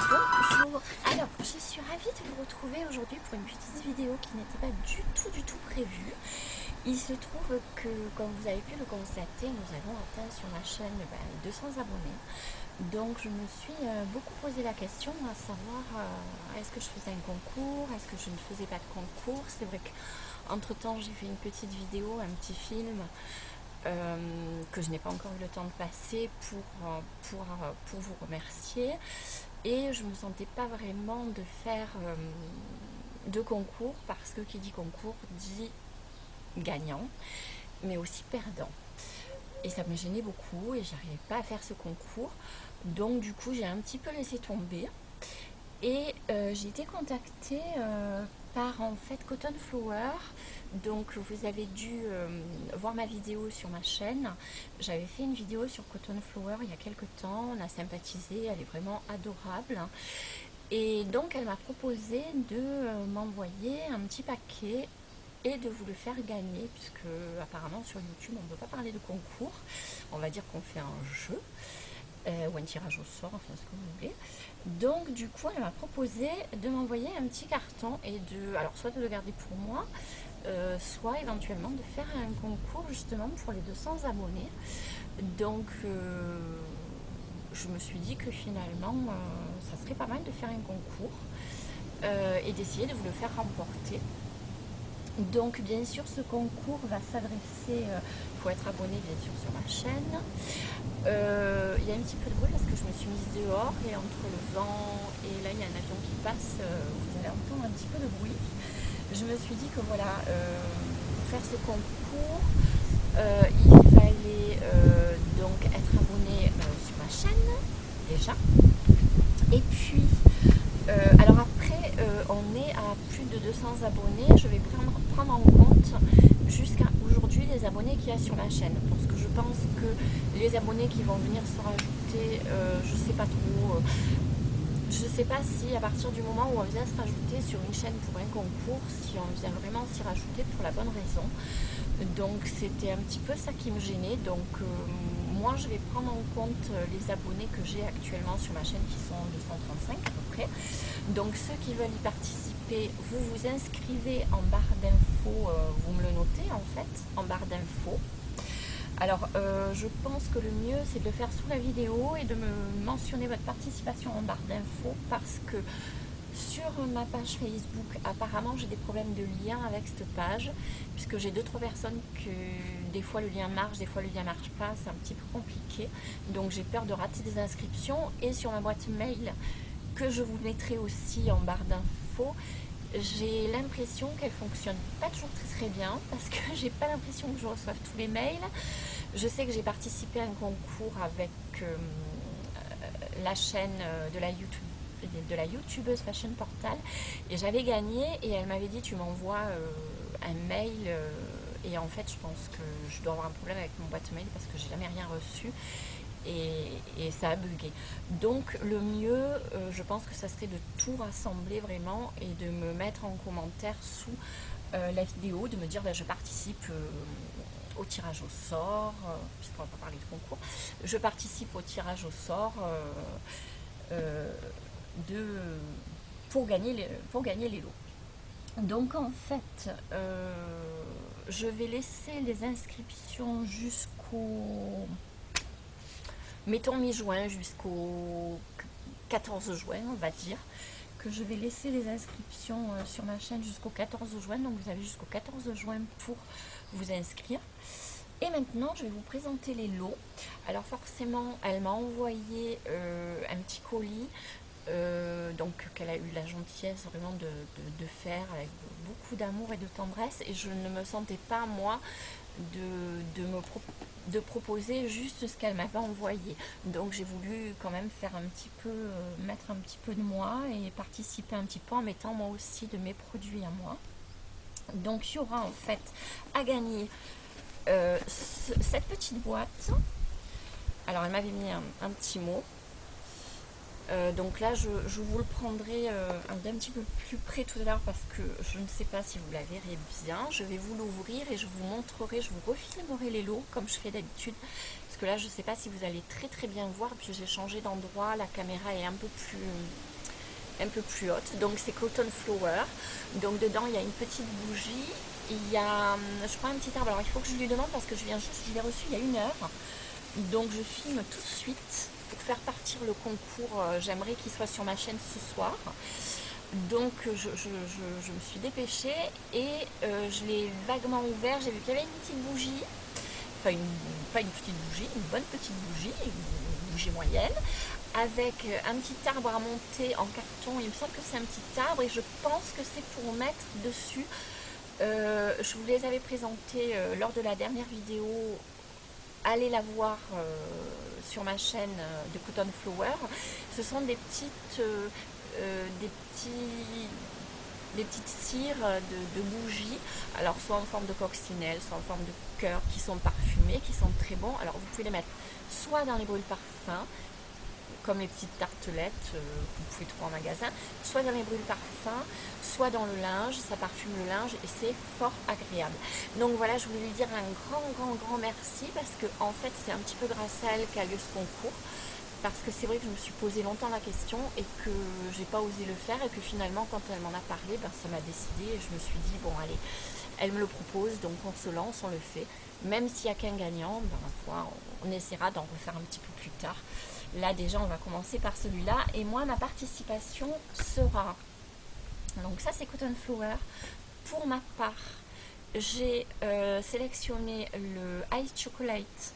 Bonjour, alors je suis ravie de vous retrouver aujourd'hui pour une petite vidéo qui n'était pas du tout prévue. Il se trouve que, comme vous avez pu le constater, nous avons atteint sur ma chaîne 200 abonnés. Donc je me suis beaucoup posé la question à savoir est-ce que je faisais un concours, est-ce que je ne faisais pas de concours. C'est vrai qu'entre temps j'ai fait une petite vidéo, un petit film que je n'ai pas encore eu le temps de passer pour vous remercier. Et je ne me sentais pas vraiment de faire de concours parce que qui dit concours dit gagnant, mais aussi perdant. Et ça me gênait beaucoup et j'arrivais pas à faire ce concours. Donc du coup j'ai un petit peu laissé tomber. Et j'ai été contactée par en fait Cotton Flower. Donc vous avez dû voir ma vidéo sur ma chaîne. J'avais fait une vidéo sur Cotton Flower il y a quelques temps. On a sympathisé, elle est vraiment adorable. Et donc elle m'a proposé de m'envoyer un petit paquet et de vous le faire gagner, puisque apparemment sur YouTube on ne peut pas parler de concours. On va dire qu'on fait un jeu. Ou un tirage au sort, enfin ce que vous voulez. Donc du coup elle m'a proposé de m'envoyer un petit carton et alors soit de le garder pour moi, soit éventuellement de faire un concours justement pour les 200 abonnés. Donc je me suis dit que finalement ça serait pas mal de faire un concours et d'essayer de vous le faire remporter. Donc bien sûr ce concours va s'adresser, il faut être abonné bien sûr sur ma chaîne. Il y a un petit peu de bruit parce que je me suis mise dehors et entre le vent et là il y a un avion qui passe, vous allez entendre un petit peu de bruit. Je me suis dit que voilà, pour faire ce concours, il fallait donc être abonné sur ma chaîne déjà. Et puis alors après, on est à plus de 200 abonnés. Je vais prendre en compte jusqu'à aujourd'hui les abonnés qu'il y a sur ma chaîne. Parce que je pense que les abonnés qui vont venir se rajouter, je sais pas trop. Je sais pas si à partir du moment où on vient se rajouter sur une chaîne pour un concours, si on vient vraiment s'y rajouter pour la bonne raison. Donc c'était un petit peu ça qui me gênait. Donc moi je vais prendre en compte les abonnés que j'ai actuellement sur ma chaîne qui sont 235 à peu près. Donc ceux qui veulent y participer, vous vous inscrivez en barre d'infos, vous me le notez en fait, en barre d'infos. Alors je pense que le mieux c'est de le faire sous la vidéo et de me mentionner votre participation en barre d'infos parce que sur ma page Facebook, apparemment j'ai des problèmes de lien avec cette page, puisque j'ai 2-3 personnes que des fois le lien marche, des fois le lien marche pas, c'est un petit peu compliqué. Donc j'ai peur de rater des inscriptions et sur ma boîte mail, que je vous mettrai aussi en barre d'infos, j'ai l'impression qu'elle fonctionne pas toujours très bien, parce que j'ai pas l'impression que je reçoive tous les mails. Je sais que j'ai participé à un concours avec la chaîne de la youtubeuse Fashion Portal et j'avais gagné et elle m'avait dit tu m'envoies un mail et en fait je pense que je dois avoir un problème avec mon boîte mail parce que j'ai jamais rien reçu et ça a bugué. Donc le mieux je pense que ça serait de tout rassembler vraiment et de me mettre en commentaire sous la vidéo, de me dire je participe au tirage au sort, puisqu'on va pas parler de concours, je participe au tirage au sort pour gagner les lots. Donc en fait, je vais laisser les inscriptions jusqu'au, mettons mi-juin, jusqu'au 14 juin, on va dire, que je vais laisser les inscriptions sur ma chaîne jusqu'au 14 juin. Donc vous avez jusqu'au 14 juin pour vous inscrire. Et maintenant, je vais vous présenter les lots. Alors forcément, elle m'a envoyé un petit colis, donc qu'elle a eu la gentillesse vraiment de faire avec beaucoup d'amour et de tendresse. Et je ne me sentais pas, moi, de proposer juste ce qu'elle m'avait envoyé. Donc j'ai voulu quand même faire un petit peu, mettre un petit peu de moi et participer un petit peu en mettant moi aussi de mes produits à moi. Donc il y aura en fait à gagner cette petite boîte. Alors elle m'avait mis un petit mot. Donc là je vous le prendrai d'un petit peu plus près tout à l'heure parce que je ne sais pas si vous la verrez bien. Je vais vous l'ouvrir et je vous montrerai, je vous refilmerai les lots comme je fais d'habitude. Parce que là je ne sais pas si vous allez très bien voir. Puis j'ai changé d'endroit, la caméra est un peu plus un peu plus haute. Donc c'est Cotton Flower. Donc dedans il y a une petite bougie. Il y a, je crois, un petit arbre. Alors il faut que je lui demande parce que je l'ai reçu il y a 1 heure. Donc je filme tout de suite pour faire partir le concours. J'aimerais qu'il soit sur ma chaîne ce soir. Donc je me suis dépêchée et je l'ai vaguement ouvert. J'ai vu qu'il y avait une petite bougie. Enfin, pas une petite bougie, une bonne petite bougie, une bougie moyenne, avec un petit arbre à monter en carton. Il me semble que c'est un petit arbre et je pense que c'est pour mettre dessus. Je vous les avais présentés lors de la dernière vidéo. Allez la voir sur ma chaîne de Cotton Flower. Ce sont des petites cires de bougies, alors soit en forme de coccinelle, soit en forme de cœur, qui sont parfumés, qui sont très bons. Alors vous pouvez les mettre soit dans les brûles parfums, comme les petites tartelettes que vous pouvez trouver en magasin, soit dans les brûles parfums, soit dans le linge. Ça parfume le linge et c'est fort agréable. Donc voilà, je voulais lui dire un grand merci parce que en fait c'est un petit peu grâce à elle qu'a lieu ce concours. Parce que c'est vrai que je me suis posé longtemps la question et que j'ai pas osé le faire et que finalement quand elle m'en a parlé, ben, ça m'a décidé et je me suis dit bon allez, elle me le propose, donc on se lance, on le fait. Même s'il n'y a qu'un gagnant, ben, ma foi, on essaiera d'en refaire un petit peu plus tard. Là déjà on va commencer par celui-là et moi ma participation sera, donc ça c'est Cotton Flower. Pour ma part, j'ai sélectionné le Ice Chocolate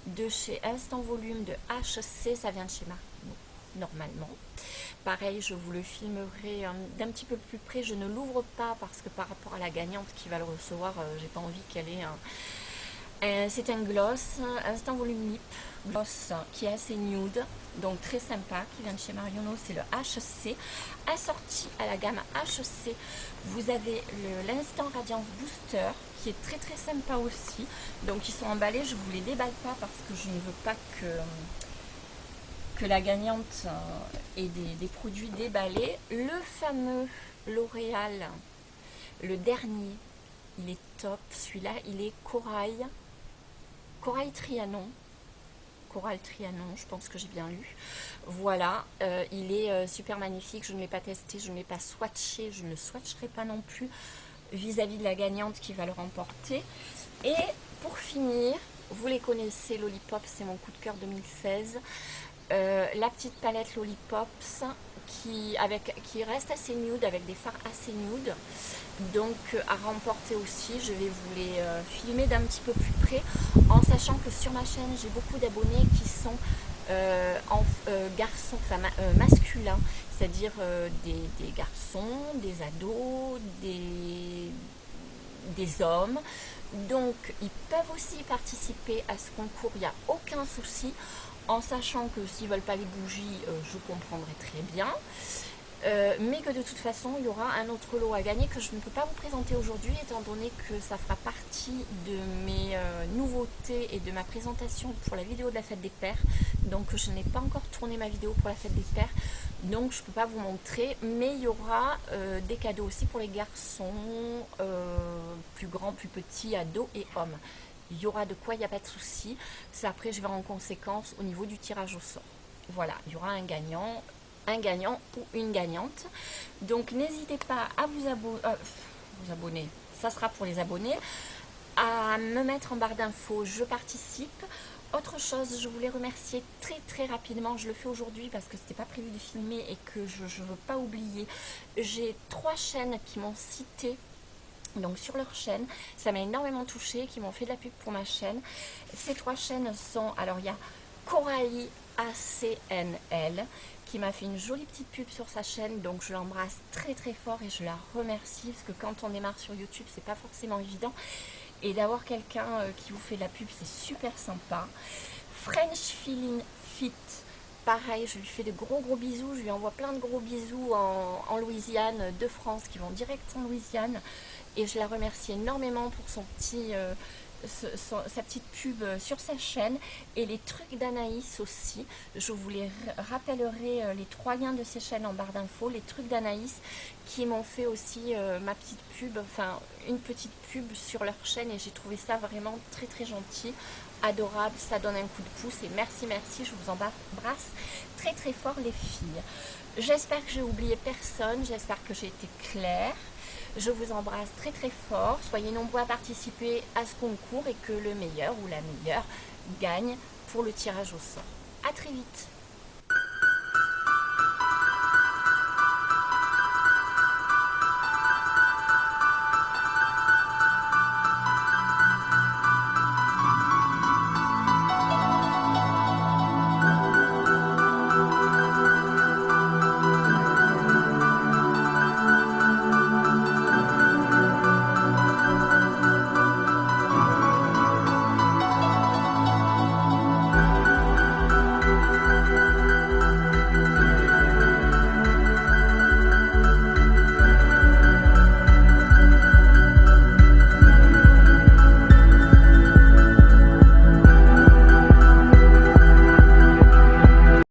de chez Instant Volume de HC, ça vient de chez Marino normalement. Pareil, je vous le filmerai d'un petit peu plus près. Je ne l'ouvre pas parce que par rapport à la gagnante qui va le recevoir, j'ai pas envie qu'elle ait c'est un gloss, Instant Volume Lip gloss qui est assez nude, donc très sympa, qui vient de chez Marionno, c'est le HC. Assorti à la gamme HC, vous avez l'Instant Radiance Booster qui est très très sympa aussi. Donc ils sont emballés, je ne vous les déballe pas parce que je ne veux pas que la gagnante ait des produits déballés. Le fameux L'Oréal, le dernier, il est top. Celui-là, il est Corail Trianon. Coral Trianon, je pense que j'ai bien lu. Voilà, il est super magnifique. Je ne l'ai pas testé, je ne l'ai pas swatché, je ne le swatcherai pas non plus vis-à-vis de la gagnante qui va le remporter. Et pour finir, vous les connaissez, Lollipop, c'est mon coup de cœur 2016. La petite palette Lollipops qui reste assez nude, avec des fards assez nude, donc à remporter aussi. Je vais vous les filmer d'un petit peu plus près, en sachant que sur ma chaîne j'ai beaucoup d'abonnés qui sont garçons, enfin masculins, c'est-à-dire des garçons, des ados, des hommes. Donc ils peuvent aussi participer à ce concours, il n'y a aucun souci, en sachant que s'ils ne veulent pas les bougies, je comprendrai très bien. Mais que de toute façon, il y aura un autre lot à gagner que je ne peux pas vous présenter aujourd'hui, étant donné que ça fera partie de mes nouveautés et de ma présentation pour la vidéo de la fête des pères. Donc je n'ai pas encore tourné ma vidéo pour la fête des pères, donc je ne peux pas vous montrer. Mais il y aura des cadeaux aussi pour les garçons, plus grands, plus petits, ados et hommes. Il y aura de quoi, il n'y a pas de souci. Ça, après, je verrai en conséquence au niveau du tirage au sort. Voilà, il y aura un gagnant ou une gagnante. Donc, n'hésitez pas à vous abonner. Ça sera pour les abonnés. À me mettre en barre d'infos, je participe. Autre chose, je voulais remercier très très rapidement, je le fais aujourd'hui parce que c'était pas prévu de filmer et que je ne veux pas oublier. J'ai 3 chaînes qui m'ont cité. Donc sur leur chaîne, ça m'a énormément touché, qui m'ont fait de la pub pour ma chaîne. Ces 3 chaînes sont, alors il y a Coralie ACNL qui m'a fait une jolie petite pub sur sa chaîne, donc je l'embrasse très très fort et je la remercie parce que quand on démarre sur YouTube, c'est pas forcément évident, et d'avoir quelqu'un qui vous fait de la pub, c'est super sympa. French Feeling Fit, pareil, je lui fais de gros bisous, je lui envoie plein de gros bisous en Louisiane, de France, qui vont direct en Louisiane. Et je la remercie énormément pour sa petite pub sur sa chaîne. Et les trucs d'Anaïs aussi. Je vous les rappellerai les 3 liens de ces chaînes en barre d'infos. Les trucs d'Anaïs qui m'ont fait aussi ma petite pub, enfin une petite pub sur leur chaîne. Et j'ai trouvé ça vraiment très très gentil. adorable, ça donne un coup de pouce et merci, je vous embrasse très très fort les filles. J'espère que j'ai oublié personne, j'espère que j'ai été claire. Je vous embrasse très très fort, soyez nombreux à participer à ce concours et que le meilleur ou la meilleure gagne pour le tirage au sort. À très vite.